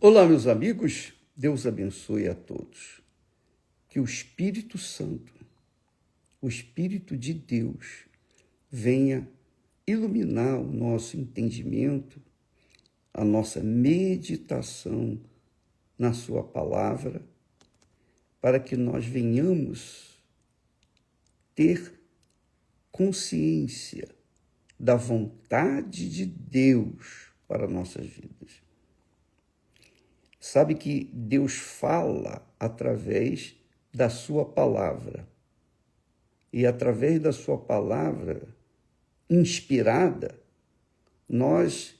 Olá, meus amigos, Deus abençoe a todos. Que o Espírito Santo, o Espírito de Deus, venha iluminar o nosso entendimento, a nossa meditação na sua palavra, para que nós venhamos ter consciência da vontade de Deus para nossas vidas. Sabe que Deus fala através da sua palavra. E através da sua palavra inspirada, nós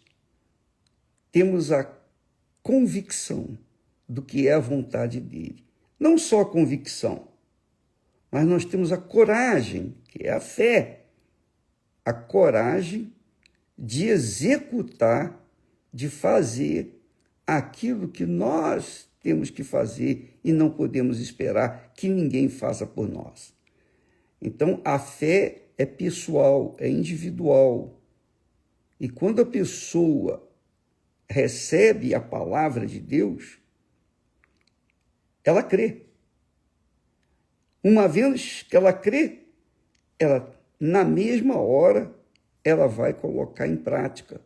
temos a convicção do que é a vontade dele. Não só a convicção, mas nós temos a coragem, que é a fé, a coragem de executar, de fazer aquilo que nós temos que fazer e não podemos esperar que ninguém faça por nós. Então, a fé é pessoal, é individual. E quando a pessoa recebe a palavra de Deus, ela crê. Uma vez que ela crê, ela, na mesma hora, ela vai colocar em prática,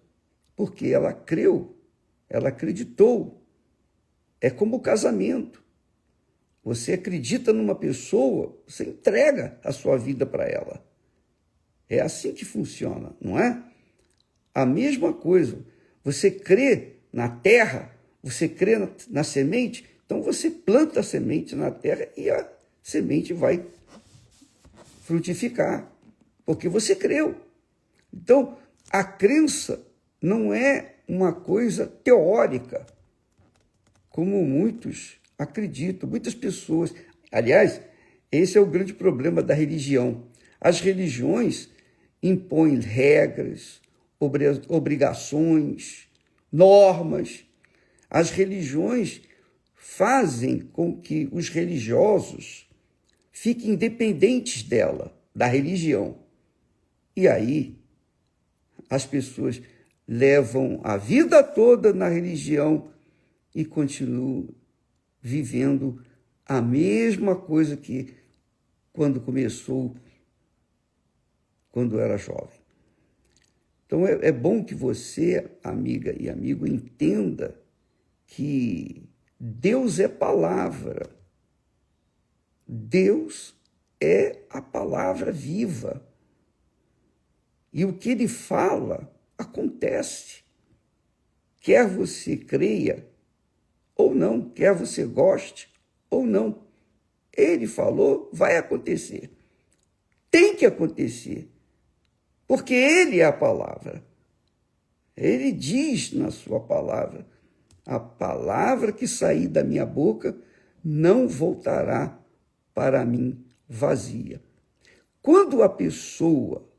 porque ela creu. Ela acreditou. É como o casamento. Você acredita numa pessoa, você entrega a sua vida para ela. É assim que funciona, não é? A mesma coisa. Você crê na terra, você crê na semente, então você planta a semente na terra e a semente vai frutificar, porque você creu. Então, a crença não é uma coisa teórica, como muitos acreditam, muitas pessoas. Aliás, esse é o grande problema da religião. As religiões impõem regras, obrigações, normas. As religiões fazem com que os religiosos fiquem independentes dela, da religião. E aí, as pessoas levam a vida toda na religião e continuam vivendo a mesma coisa que quando começou, quando era jovem. Então, é bom que você, amiga e amigo, entenda que Deus é palavra. Deus é a palavra viva. E o que ele fala acontece. Quer você creia ou não, quer você goste ou não. Ele falou, vai acontecer. Tem que acontecer. Porque ele é a palavra. Ele diz na sua palavra, a palavra que sair da minha boca não voltará para mim vazia. Quando a pessoa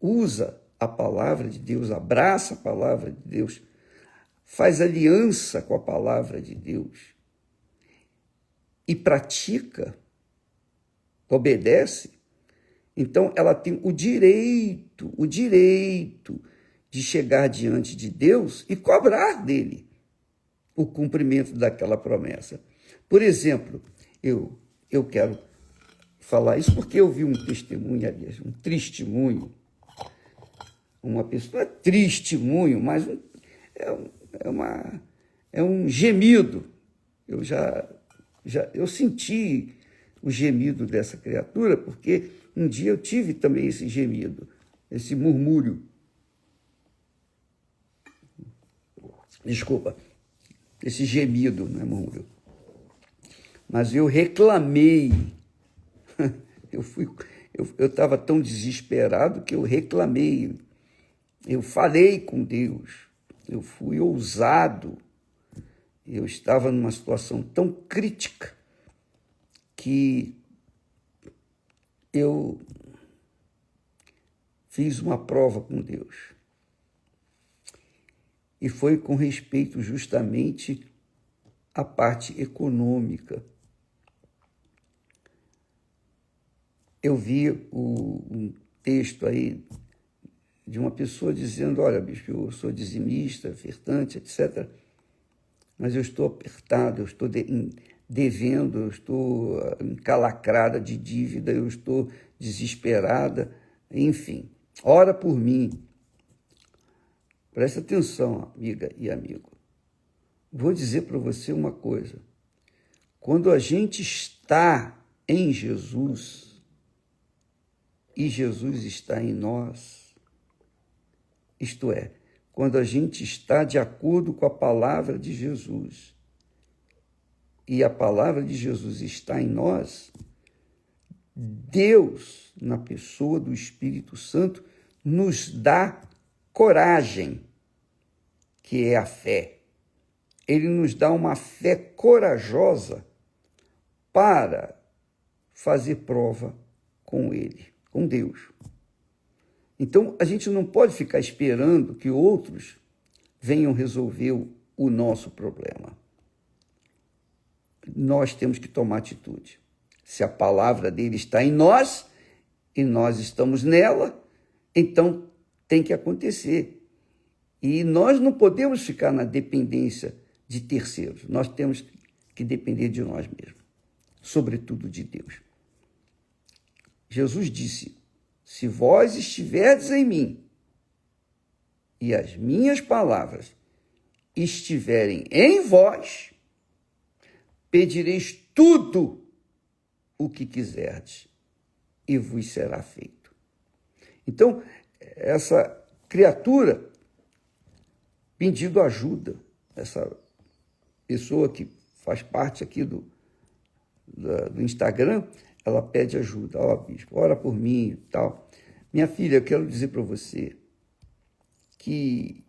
usa a palavra de Deus, abraça a palavra de Deus, faz aliança com a palavra de Deus e pratica, obedece, então ela tem o direito de chegar diante de Deus e cobrar dele o cumprimento daquela promessa. Por exemplo, eu quero falar isso porque eu vi um testemunho, aliás, um testemunho, uma pessoa, não é testemunho, mas é um gemido. Eu senti o gemido dessa criatura, porque um dia eu tive também esse gemido, esse murmúrio. Desculpa, esse gemido, não é murmúrio. Mas eu reclamei. Eu estava tão desesperado que eu reclamei. Eu falei com Deus. Eu fui ousado. Eu estava numa situação tão crítica que eu fiz uma prova com Deus. E foi com respeito justamente à parte econômica. Eu vi um texto aí de uma pessoa dizendo, olha, bispo, eu sou dizimista, ofertante, etc., mas eu estou apertado, eu estou devendo, eu estou encalacrada de dívida, eu estou desesperada, enfim, ora por mim. Presta atenção, amiga e amigo. Vou dizer para você uma coisa. Quando a gente está em Jesus e Jesus está em nós, isto é, quando a gente está de acordo com a palavra de Jesus e a palavra de Jesus está em nós, Deus, na pessoa do Espírito Santo, nos dá coragem, que é a fé. Ele nos dá uma fé corajosa para fazer prova com Ele, com Deus. Então, a gente não pode ficar esperando que outros venham resolver o nosso problema. Nós temos que tomar atitude. Se a palavra dele está em nós e nós estamos nela, então tem que acontecer. E nós não podemos ficar na dependência de terceiros. Nós temos que depender de nós mesmos, sobretudo de Deus. Jesus disse, se vós estiverdes em mim e as minhas palavras estiverem em vós, pedireis tudo o que quiserdes e vos será feito. Então, essa criatura pedindo ajuda, essa pessoa que faz parte aqui do Instagram, ela pede ajuda. Ó, bispo, ora por mim e tal. Minha filha, eu quero dizer para você que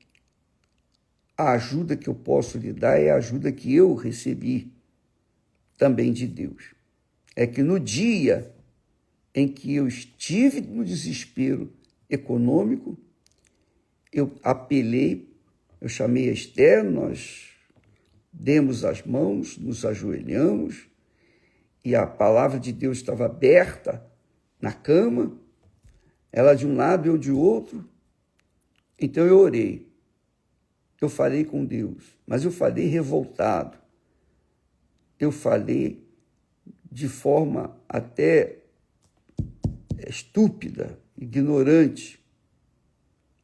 a ajuda que eu posso lhe dar é a ajuda que eu recebi também de Deus. É que no dia em que eu estive no desespero econômico, eu apelei, eu chamei a Esther, nós demos as mãos, nos ajoelhamos, e a palavra de Deus estava aberta na cama, ela de um lado e eu de outro. Então eu orei, eu falei com Deus, mas eu falei revoltado, eu falei de forma até estúpida, ignorante,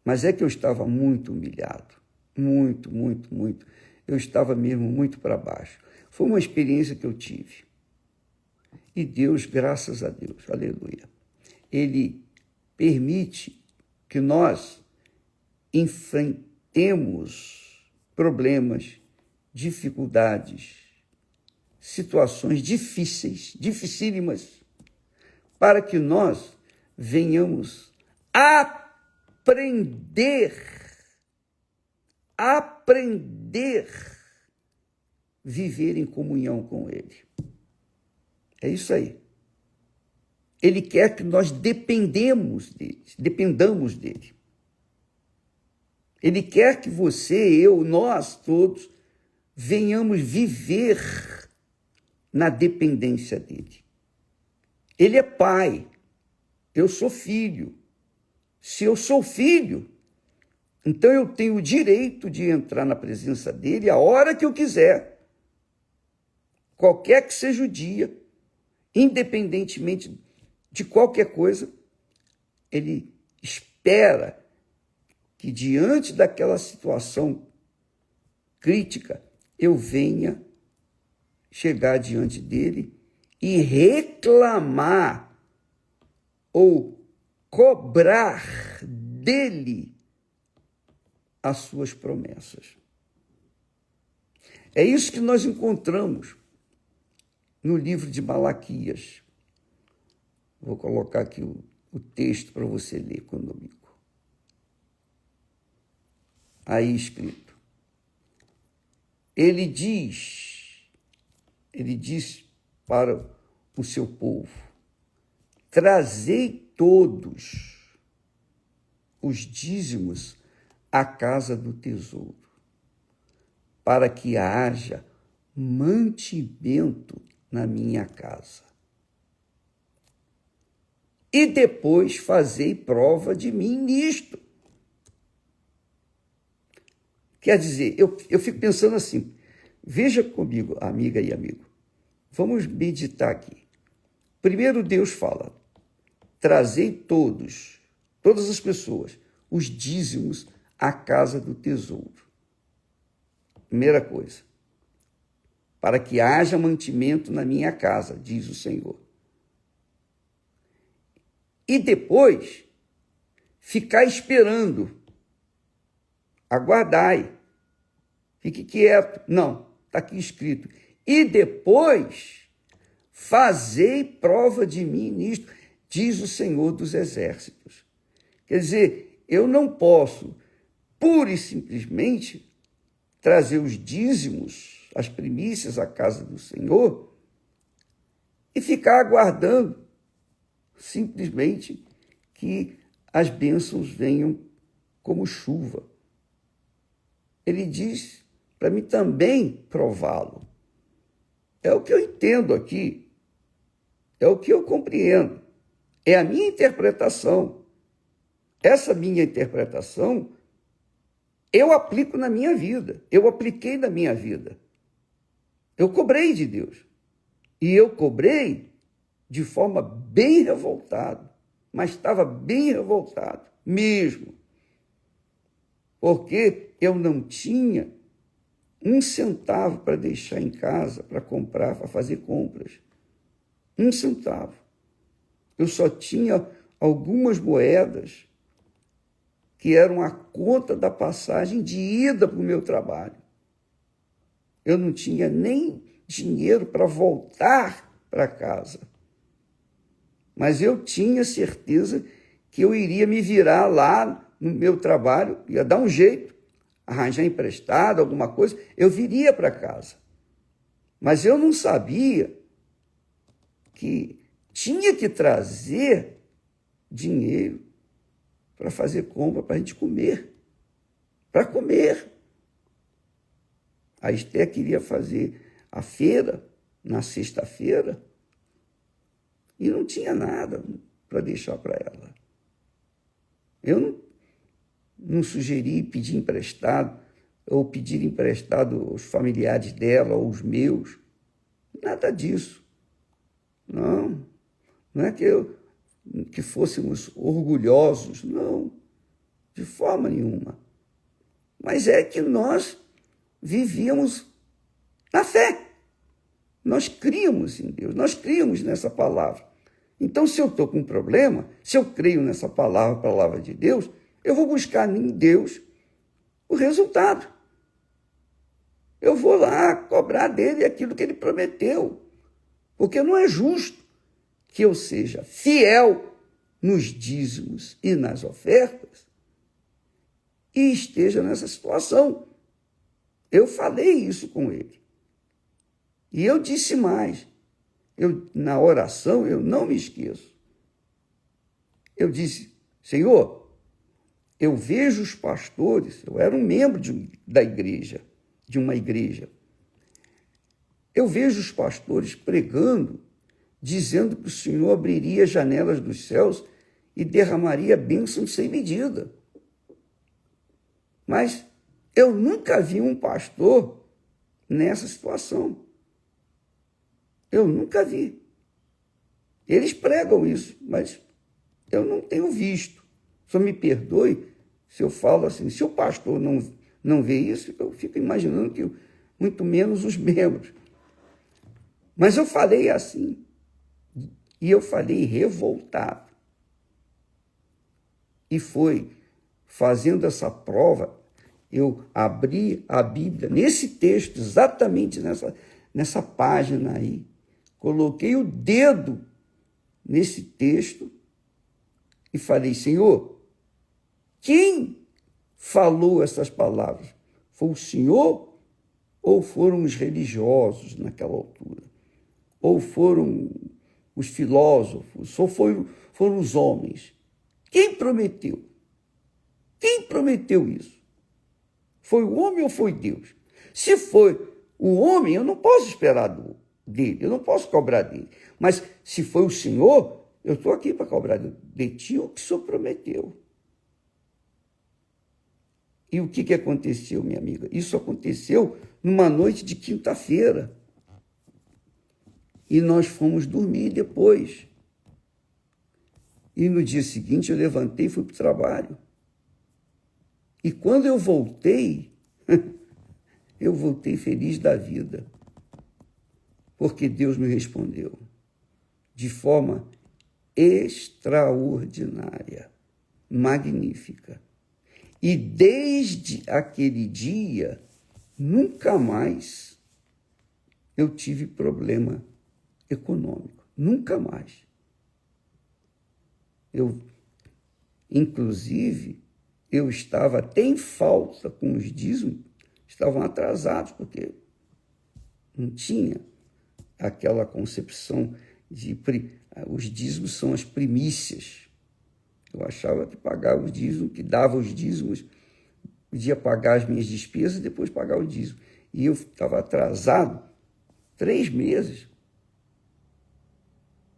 mas é que eu estava muito humilhado, muito, muito, muito. Eu estava mesmo muito para baixo. Foi uma experiência que eu tive. E Deus, graças a Deus, aleluia, Ele permite que nós enfrentemos problemas, dificuldades, situações difíceis, dificílimas, para que nós venhamos aprender viver em comunhão com Ele. É isso aí. Ele quer que nós dependamos dele. Ele quer que você, eu, nós todos venhamos viver na dependência dele. Ele é pai, eu sou filho. Se eu sou filho, então eu tenho o direito de entrar na presença dele a hora que eu quiser, qualquer que seja o dia, independentemente de qualquer coisa. Ele espera que diante daquela situação crítica eu venha chegar diante dele e reclamar ou cobrar dele as suas promessas. É isso que nós encontramos no livro de Malaquias. Vou colocar aqui o texto para você ler comigo. Aí escrito. Ele diz para o seu povo, trazei todos os dízimos à casa do tesouro, para que haja mantimento na minha casa. E depois fazei prova de mim nisto. Quer dizer, eu fico pensando assim, veja comigo, amiga e amigo, vamos meditar aqui. Primeiro Deus fala, trazei todas as pessoas, os dízimos à casa do tesouro. Primeira coisa, para que haja mantimento na minha casa, diz o Senhor. E depois, ficar esperando, aguardai, fique quieto. Não, está aqui escrito. E depois, fazei prova de mim nisto, diz o Senhor dos Exércitos. Quer dizer, eu não posso, pura e simplesmente, trazer os dízimos, as primícias à casa do Senhor e ficar aguardando simplesmente que as bênçãos venham como chuva. Ele diz para mim também prová-lo. É o que eu entendo aqui, é o que eu compreendo, é a minha interpretação. Essa minha interpretação eu aplico na minha vida, eu apliquei na minha vida. Eu cobrei de Deus. E eu cobrei de forma bem revoltada, mas estava bem revoltado mesmo. Porque eu não tinha um centavo para deixar em casa, para comprar, para fazer compras. Um centavo. Eu só tinha algumas moedas que eram a conta da passagem de ida para o meu trabalho. Eu não tinha nem dinheiro para voltar para casa. Mas eu tinha certeza que eu iria me virar lá no meu trabalho, ia dar um jeito, arranjar emprestado, alguma coisa, eu viria para casa. Mas eu não sabia que tinha que trazer dinheiro para fazer compra, para a gente comer. Para comer. A Esther queria fazer a feira na sexta-feira e não tinha nada para deixar para ela. Eu não sugeri pedir emprestado ou pedir emprestado aos familiares dela ou os meus. Nada disso. Não é que fôssemos orgulhosos, não, de forma nenhuma. Mas é que nós vivíamos na fé. Nós críamos em Deus, nós críamos nessa palavra. Então, se eu estou com um problema, se eu creio nessa palavra, a palavra de Deus, eu vou buscar em Deus o resultado. Eu vou lá cobrar dele aquilo que ele prometeu. Porque não é justo que eu seja fiel nos dízimos e nas ofertas e esteja nessa situação. Eu falei isso com ele. E eu disse mais. Na oração, eu não me esqueço. Eu disse, Senhor, eu vejo os pastores, eu era um membro da igreja, de uma igreja. Eu vejo os pastores pregando, dizendo que o Senhor abriria as janelas dos céus e derramaria bênção sem medida. Mas eu nunca vi um pastor nessa situação. Eu nunca vi. Eles pregam isso, mas eu não tenho visto. Só me perdoe se eu falo assim. Se o pastor não vê isso, eu fico imaginando que muito menos os membros. Mas eu falei assim. E eu falei revoltado. E foi fazendo essa prova, eu abri a Bíblia, nesse texto, exatamente nessa página aí. Coloquei o dedo nesse texto e falei, Senhor, quem falou essas palavras? Foi o Senhor ou foram os religiosos naquela altura? Ou foram os filósofos? Ou foram os homens? Quem prometeu? Quem prometeu isso? Foi o homem ou foi Deus? Se foi o homem, eu não posso esperar dele, eu não posso cobrar dele. Mas se foi o Senhor, eu estou aqui para cobrar de ti o que o Senhor prometeu. E o que aconteceu, minha amiga? Isso aconteceu numa noite de quinta-feira. E nós fomos dormir depois. E no dia seguinte eu levantei e fui para o trabalho. E quando eu voltei feliz da vida. Porque Deus me respondeu de forma extraordinária, magnífica. E desde aquele dia, nunca mais eu tive problema econômico. Nunca mais. Inclusive, eu estava até em falta com os dízimos, estavam atrasados, porque não tinha aquela concepção de os dízimos são as primícias. Eu achava que pagava os dízimos, que dava os dízimos, podia pagar as minhas despesas e depois pagar o dízimo. E eu estava atrasado 3 meses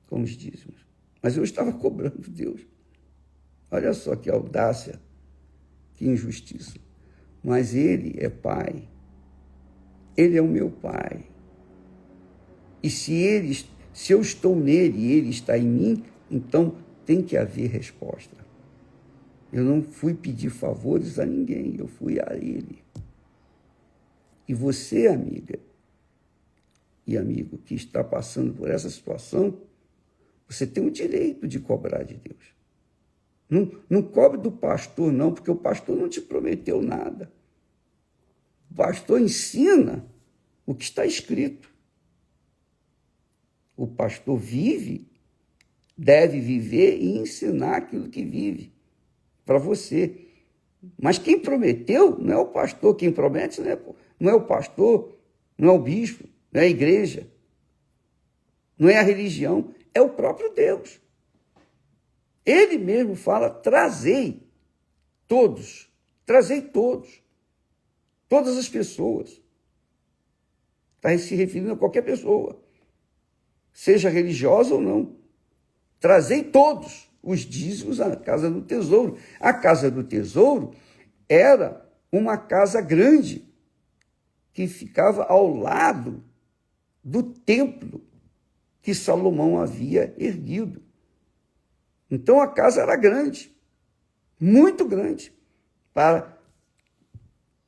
com os dízimos. Mas eu estava cobrando Deus. Olha só que audácia, que injustiça. Mas Ele é Pai. Ele é o meu Pai. E se eu estou nele e ele está em mim, então tem que haver resposta. Eu não fui pedir favores a ninguém, eu fui a ele. E você, amiga e amigo, que está passando por essa situação, você tem o direito de cobrar de Deus. Não cobre do pastor, não, porque o pastor não te prometeu nada. O pastor ensina o que está escrito. O pastor deve viver e ensinar aquilo que vive para você. Mas quem prometeu não é o pastor, quem promete não é o pastor, não é o bispo, não é a igreja, não é a religião, é o próprio Deus. Ele mesmo fala, trazei todas as pessoas. Está se referindo a qualquer pessoa, seja religiosa ou não. Trazei todos os dízimos à casa do tesouro. A casa do tesouro era uma casa grande que ficava ao lado do templo que Salomão havia erguido. Então a casa era grande, muito grande, para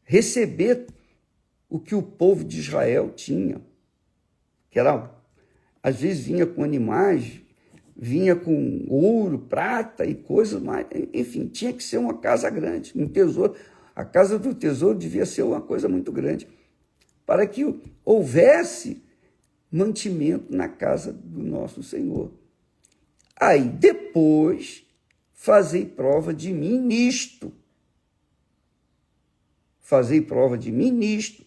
receber o que o povo de Israel tinha, que era, às vezes vinha com animais, vinha com ouro, prata e coisas mais, enfim, tinha que ser uma casa grande, um tesouro. A casa do tesouro devia ser uma coisa muito grande, para que houvesse mantimento na casa do nosso Senhor. Aí, depois, fazei prova de mim nisto. Fazei prova de mim nisto.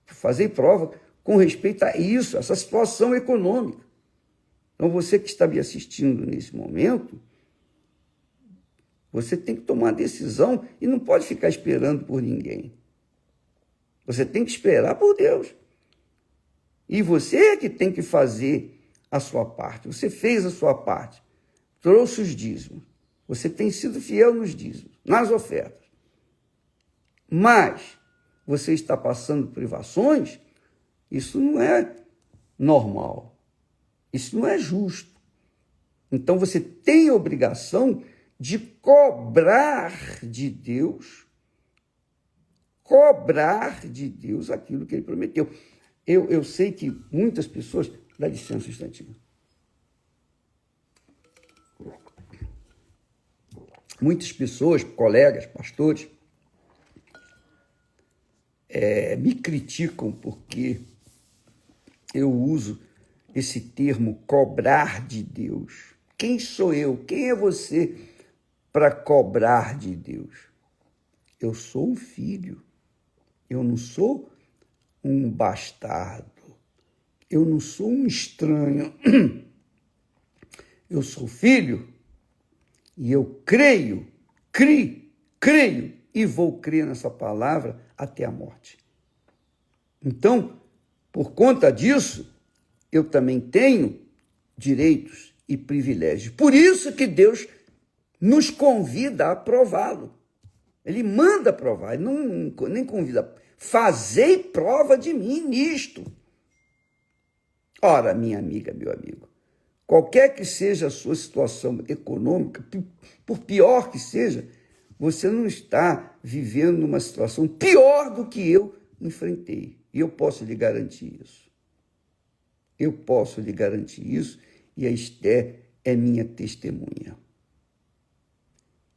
Fazei prova com respeito a isso, essa situação econômica. Então, você que está me assistindo nesse momento, você tem que tomar decisão e não pode ficar esperando por ninguém. Você tem que esperar por Deus. E você é que tem que fazer a sua parte. Você fez a sua parte. Trouxe os dízimos. Você tem sido fiel nos dízimos, nas ofertas. Mas você está passando privações, isso não é normal. Isso não é justo. Então você tem a obrigação de cobrar de Deus aquilo que ele prometeu. Eu sei que muitas pessoas... Dá licença um instantinho. Muitas pessoas, colegas, pastores, me criticam porque eu uso esse termo cobrar de Deus. Quem sou eu? Quem é você para cobrar de Deus? Eu sou um filho. Eu não sou um bastardo. Eu não sou um estranho. Eu sou filho e eu creio e vou crer nessa palavra até a morte. Então, por conta disso, eu também tenho direitos e privilégios. Por isso que Deus nos convida a aprová-lo. Ele manda provar, ele nem convida. Fazei prova de mim nisto. Ora, minha amiga, meu amigo, qualquer que seja a sua situação econômica, por pior que seja, você não está vivendo uma situação pior do que eu enfrentei. E eu posso lhe garantir isso. Eu posso lhe garantir isso, e a Esther é minha testemunha.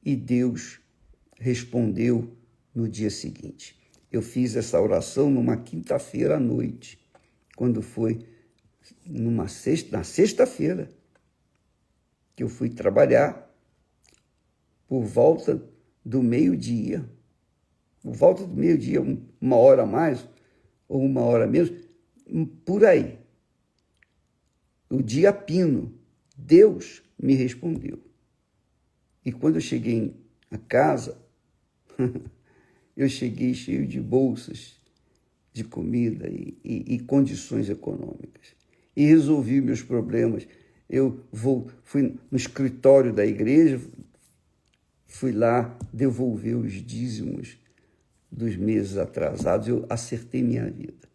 E Deus respondeu no dia seguinte. Eu fiz essa oração numa quinta-feira à noite, quando foi na sexta-feira, que eu fui trabalhar por volta do meio-dia. Por volta do meio-dia, 1 hora a mais ou 1 hora a menos, por aí. O dia pino, Deus me respondeu. E quando eu cheguei a casa, eu cheguei cheio de bolsas de comida e condições econômicas. E resolvi meus problemas. Eu fui no escritório da igreja, fui lá devolver os dízimos dos meses atrasados, eu acertei minha vida.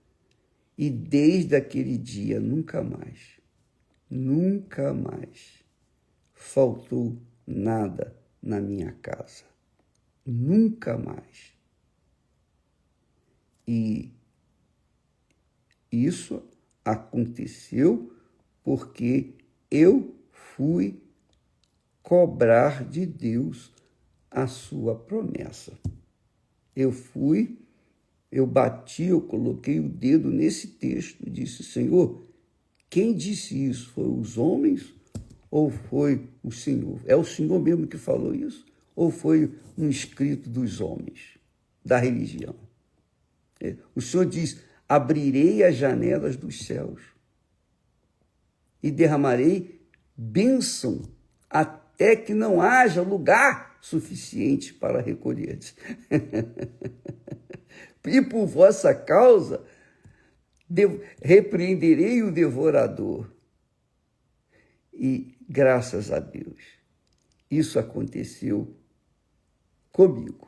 E desde aquele dia, nunca mais faltou nada na minha casa. Nunca mais. E isso aconteceu porque eu fui cobrar de Deus a sua promessa. Eu bati, eu coloquei o dedo nesse texto, disse: Senhor, quem disse isso? Foi os homens ou foi o Senhor? É o Senhor mesmo que falou isso? Ou foi um escrito dos homens, da religião? O Senhor diz: abrirei as janelas dos céus e derramarei bênção até que não haja lugar suficiente para recolher. E por vossa causa repreenderei o devorador. E graças a Deus, isso aconteceu comigo.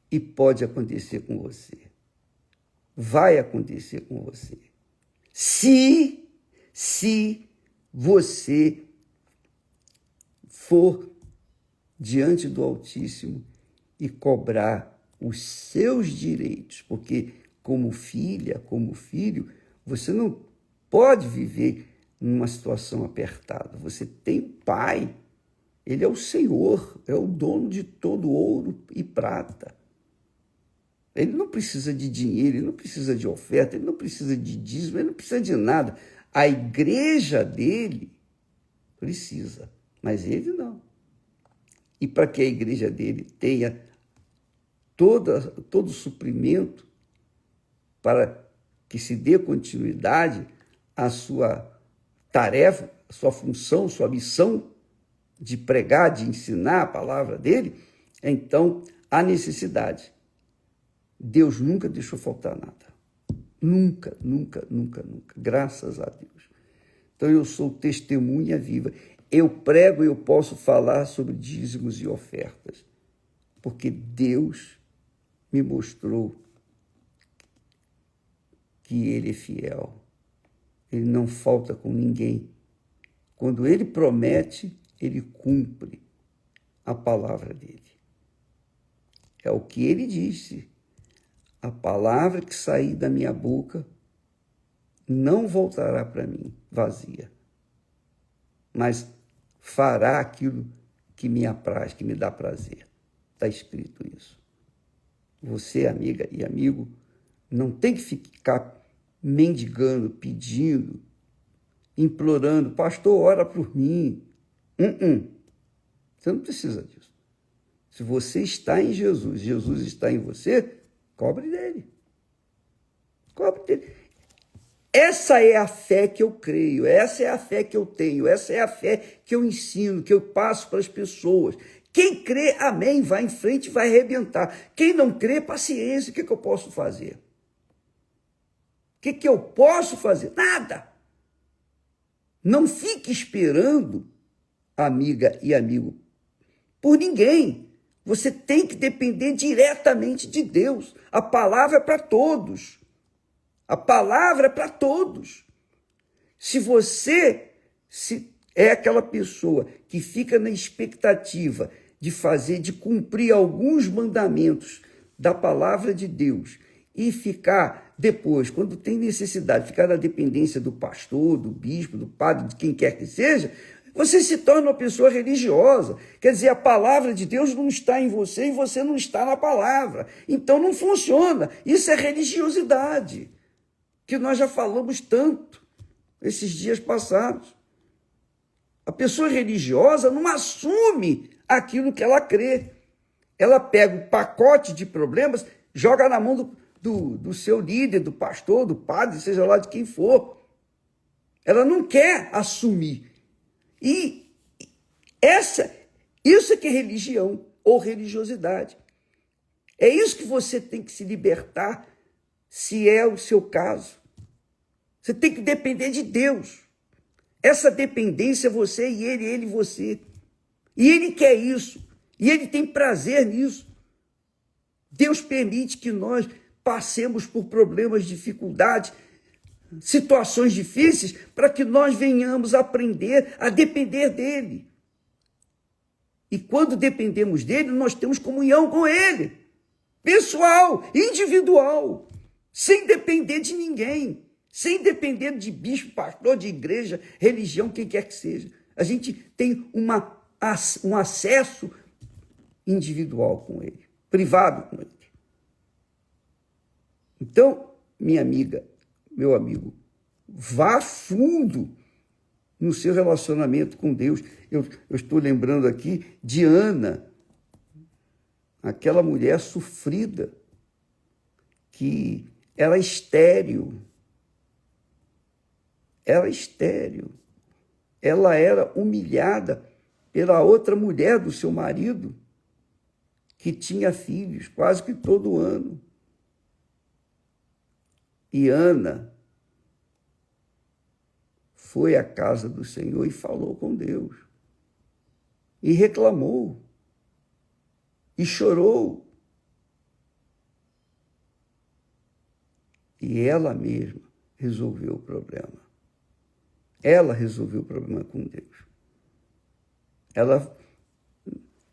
E pode acontecer com você. Vai acontecer com você. Se você for diante do Altíssimo e cobrar os seus direitos, porque como filha, como filho, você não pode viver numa situação apertada. Você tem pai, ele é o Senhor, é o dono de todo ouro e prata. Ele não precisa de dinheiro, ele não precisa de oferta, ele não precisa de dízimo, ele não precisa de nada. A igreja dele precisa, mas ele não. E para que a igreja dele tenha todo o suprimento, para que se dê continuidade à sua tarefa, à sua função, sua missão de pregar, de ensinar a palavra dele, então há necessidade. Deus nunca deixou faltar nada. Nunca. Graças a Deus. Então eu sou testemunha viva. Eu prego e eu posso falar sobre dízimos e ofertas, porque Deus me mostrou que Ele é fiel. Ele não falta com ninguém. Quando Ele promete, Ele cumpre a palavra dele. É o que Ele disse. A palavra que sair da minha boca não voltará para mim vazia, mas fará aquilo que me apraz, que me dá prazer. Está escrito isso. Você, amiga e amigo, não tem que ficar mendigando, pedindo, implorando: pastor, ora por mim. Você não precisa disso. Se você está em Jesus, Jesus está em você, cobre dele. Cobre dele. Essa é a fé que eu creio, essa é a fé que eu tenho, essa é a fé que eu ensino, que eu passo para as pessoas. Quem crê, amém, vai em frente, vai arrebentar. Quem não crê, paciência, o que eu posso fazer? O que eu posso fazer? Nada. Não fique esperando, amiga e amigo, por ninguém. Você tem que depender diretamente de Deus. A palavra é para todos. A palavra é para todos. Se você é aquela pessoa que fica na expectativa de cumprir alguns mandamentos da palavra de Deus e ficar depois, quando tem necessidade, ficar na dependência do pastor, do bispo, do padre, de quem quer que seja, você se torna uma pessoa religiosa. Quer dizer, a palavra de Deus não está em você e você não está na palavra. Então não funciona. Isso é religiosidade, que nós já falamos tanto esses dias passados. A pessoa religiosa não assume aquilo que ela crê. Ela pega o pacote de problemas, joga na mão do seu líder, do pastor, do padre, seja lá de quem for. Ela não quer assumir. E isso é que é religião ou religiosidade. É isso que você tem que se libertar, se é o seu caso. Você tem que depender de Deus. Essa dependência é você e ele e você. E ele quer isso. E ele tem prazer nisso. Deus permite que nós passemos por problemas, dificuldades, situações difíceis, para que nós venhamos aprender a depender dele. E quando dependemos dele, nós temos comunhão com ele. Pessoal, individual, sem depender de ninguém, sem depender de bispo, pastor, de igreja, religião, quem quer que seja. A gente tem um acesso individual com ele, privado com ele. Então, minha amiga, meu amigo, vá fundo no seu relacionamento com Deus. Eu estou lembrando aqui de Ana, aquela mulher sofrida, que era estéril. Era estéril. Ela era humilhada pela outra mulher do seu marido, que tinha filhos quase que todo ano. E Ana foi à casa do Senhor e falou com Deus. E reclamou. E chorou. E ela mesma resolveu o problema. Ela resolveu o problema com Deus. Ela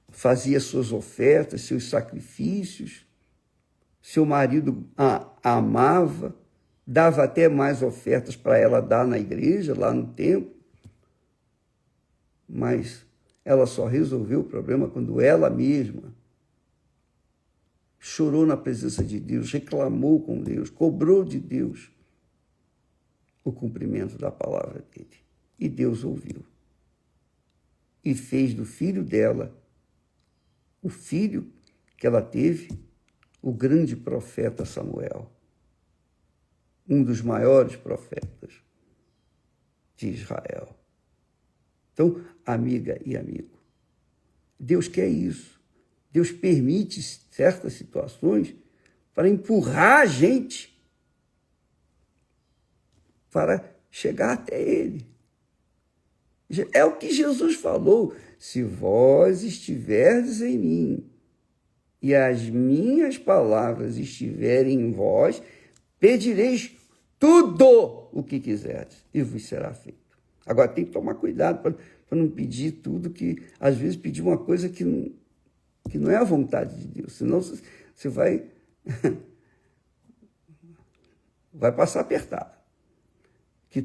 fazia suas ofertas, seus sacrifícios. Seu marido a amava, dava até mais ofertas para ela dar na igreja, lá no templo. Mas ela só resolveu o problema quando ela mesma chorou na presença de Deus, reclamou com Deus, cobrou de Deus o cumprimento da palavra dele. E Deus ouviu. E fez do filho dela, o filho que ela teve, o grande profeta Samuel, um dos maiores profetas de Israel. Então, amiga e amigo, Deus quer isso. Deus permite certas situações para empurrar a gente para chegar até Ele. É o que Jesus falou: se vós estiverdes em mim e as minhas palavras estiverem em vós, pedireis tudo o que quiserdes e vos será feito. Agora tem que tomar cuidado para não pedir tudo, que às vezes pedir uma coisa que não é a vontade de Deus, senão você vai passar apertado. Que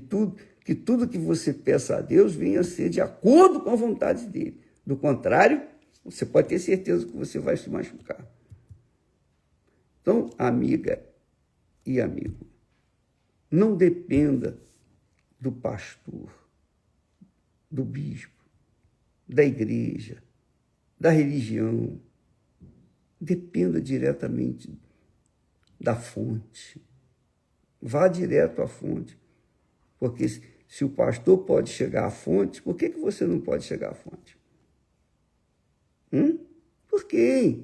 tudo que você peça a Deus venha a ser de acordo com a vontade dele. Do contrário, você pode ter certeza que você vai se machucar. Então, amiga e amigo, não dependa do pastor, do bispo, da igreja, da religião. Dependa diretamente da fonte. Vá direto à fonte. Porque se o pastor pode chegar à fonte, por que você não pode chegar à fonte? Por quê?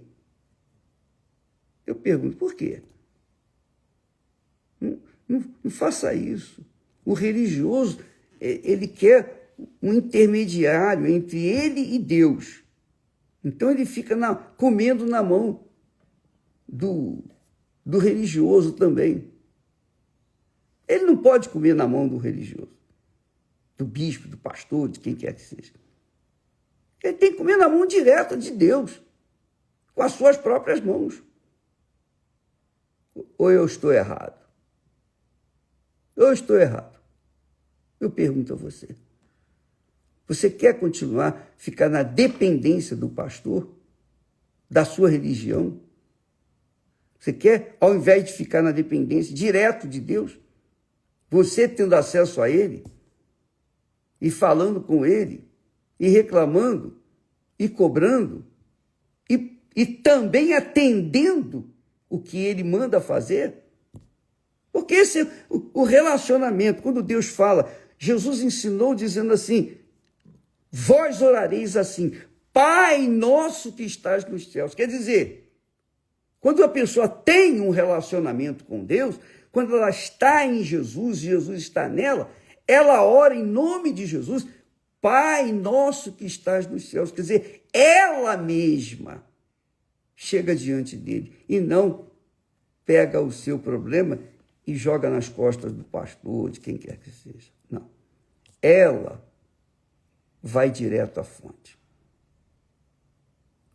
Eu pergunto, por quê? Não faça isso. O religioso, ele quer um intermediário entre ele e Deus. Então ele fica comendo na mão do religioso também. Ele não pode comer na mão do religioso, do bispo, do pastor, de quem quer que seja. Ele tem que comer na mão direta de Deus, com as suas próprias mãos. Ou eu estou errado? Eu estou errado. Eu pergunto a você. Você quer continuar, ficar na dependência do pastor, da sua religião? Você quer, ao invés de ficar na dependência direto de Deus, você tendo acesso a Ele, e falando com Ele, e reclamando, e cobrando, e também atendendo o que Ele manda fazer? Porque esse é o relacionamento. Quando Deus fala, Jesus ensinou dizendo assim, vós orareis assim, Pai nosso que estás nos céus. Quer dizer, quando a pessoa tem um relacionamento com Deus, quando ela está em Jesus, Jesus está nela, ela ora em nome de Jesus, Pai nosso que estás nos céus. Quer dizer, ela mesma chega diante dele e não pega o seu problema e joga nas costas do pastor, de quem quer que seja. Não. Ela vai direto à fonte.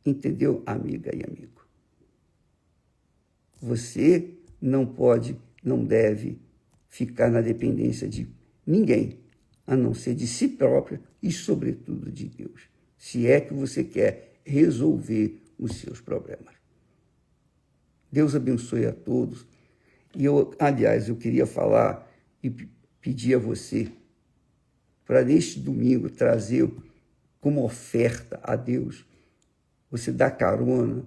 Entendeu, amiga e amigo? Você não pode, não deve ficar na dependência de ninguém, a não ser de si própria e, sobretudo, de Deus. Se é que você quer resolver os seus problemas. Deus abençoe a todos. E aliás, eu queria falar e pedir a você para neste domingo trazer como oferta a Deus, você dá carona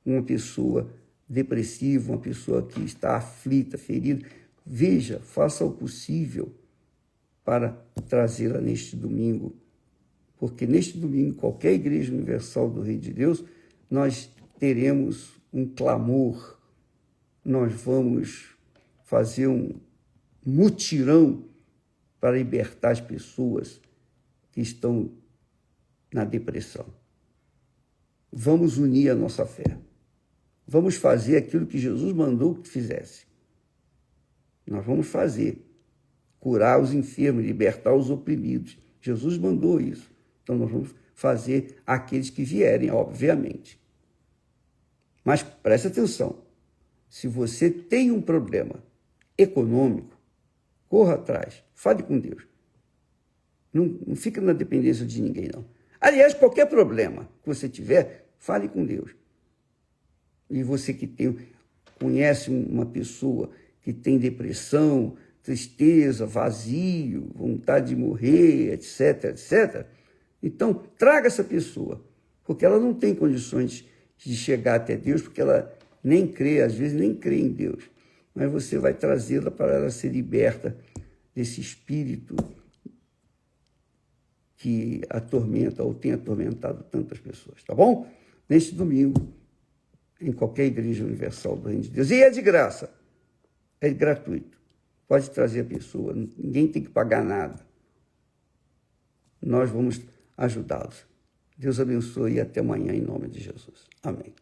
uma pessoa depressiva, uma pessoa que está aflita, ferida. Veja, faça o possível para trazê-la neste domingo, porque neste domingo, qualquer Igreja Universal do Reino de Deus, nós teremos um clamor, nós vamos fazer um mutirão para libertar as pessoas que estão na depressão. Vamos unir a nossa fé. Vamos fazer aquilo que Jesus mandou que fizesse. Nós vamos fazer. Curar os enfermos, libertar os oprimidos. Jesus mandou isso. Então nós vamos fazer aqueles que vierem, obviamente. Mas preste atenção. Se você tem um problema econômico, corra atrás. Fale com Deus. Não fica na dependência de ninguém, não. Aliás, qualquer problema que você tiver, fale com Deus. E você que conhece uma pessoa que tem depressão, tristeza, vazio, vontade de morrer, etc., etc., então traga essa pessoa, porque ela não tem condições de chegar até Deus, porque ela nem crê, às vezes nem crê em Deus. Mas você vai trazê-la para ela ser liberta desse espírito que atormenta ou tem atormentado tantas pessoas, tá bom? Neste domingo, em qualquer Igreja Universal do Reino de Deus. E é de graça, é gratuito. Pode trazer a pessoa, ninguém tem que pagar nada. Nós vamos ajudá-los. Deus abençoe e até amanhã, em nome de Jesus. Amém.